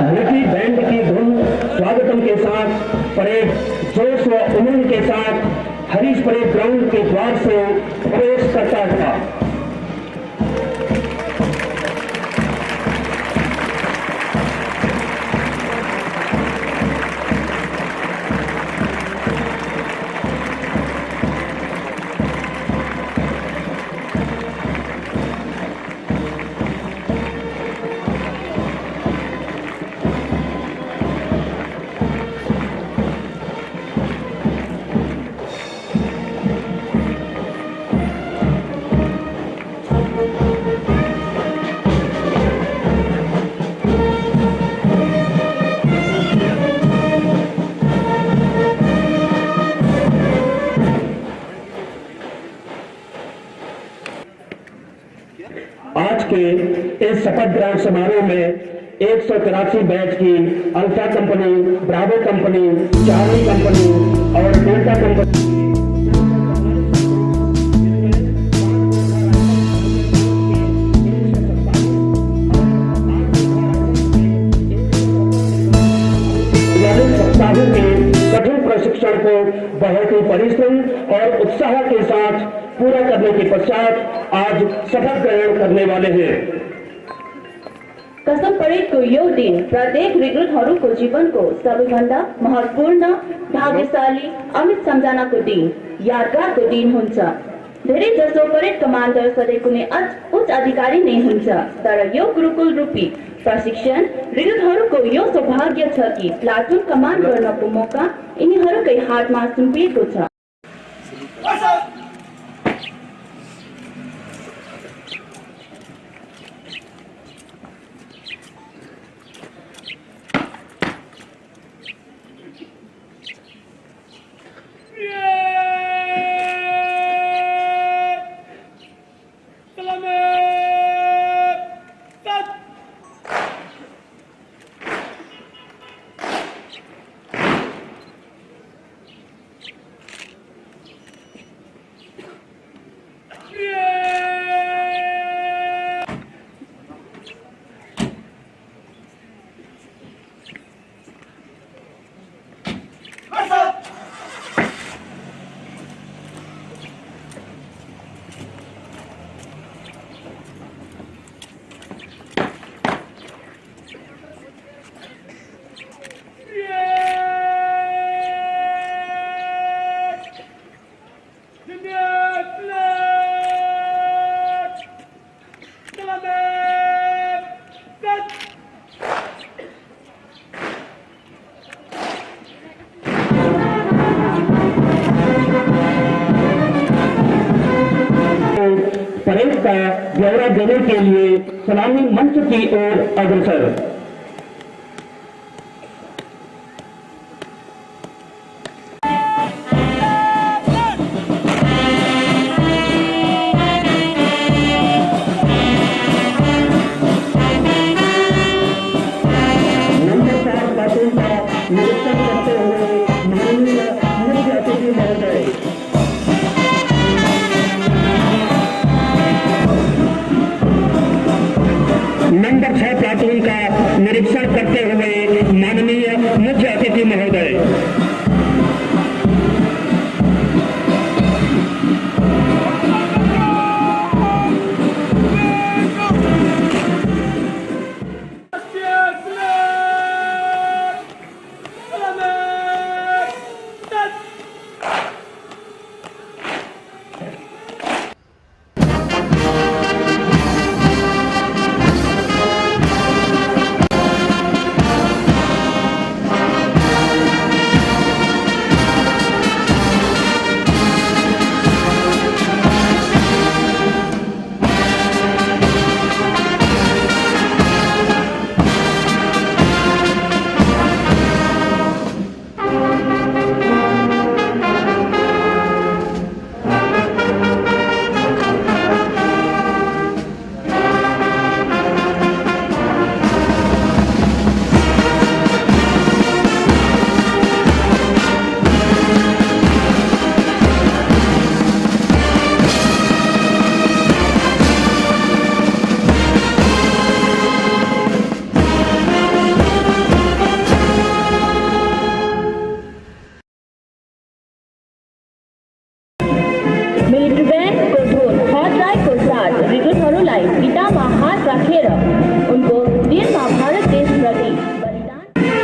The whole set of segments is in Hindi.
मिलिट्री बैंड की धुन स्वागतम के साथ परेड जोश व उमंग के साथ हरीश परेड ग्राउंड के द्वार से प्रवेश करता था। आज के इस शपथ ग्रहण समारोह में 183 बैच की alpha company, Bravo company, Charlie company और डेल्टा कंपनी सप्ताहों के कठिन प्रशिक्षण को बहुत ही परिश्रम और उत्साह के साथ पूरा करने के पश्चात आज शपथ ग्रहण करने वाले हैं। कसम परेडको यो दिन प्रत्येक रिक्रुटहरूको जीवनको सबैभन्दा महत्त्वपूर्ण, भाग्यशाली, अमित सम्झनाको दिन, यादगारको दिन हुन्छ। धेरै जसो परेड कमान्डर सधैँ कुनै उच्च अधिकारी नै हुन्छ, तर यो गुरुकुल रूपी प्रशिक्षण रिक्रुटहरूको यो सौभाग्य छ कि प्लाटुन कमान्ड गर्नको मौका यिनीहरूकै हातमा सुम्पिएको छ। परेड का ब्यौरा देने के लिए सलामी मंच की ओर अग्रसर। नंबर 4 बातों का निरीक्षण करते हुए माननीय मुख्य अतिथि महोदय नंबर 6 प्लाटून का निरीक्षण करते हुए माननीय मुख्य अतिथि महोदय राखेर उनको वीर महाभारत देश प्रति बलिदान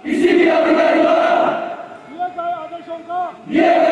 किसी भी अधिकारी द्वारा दिए गए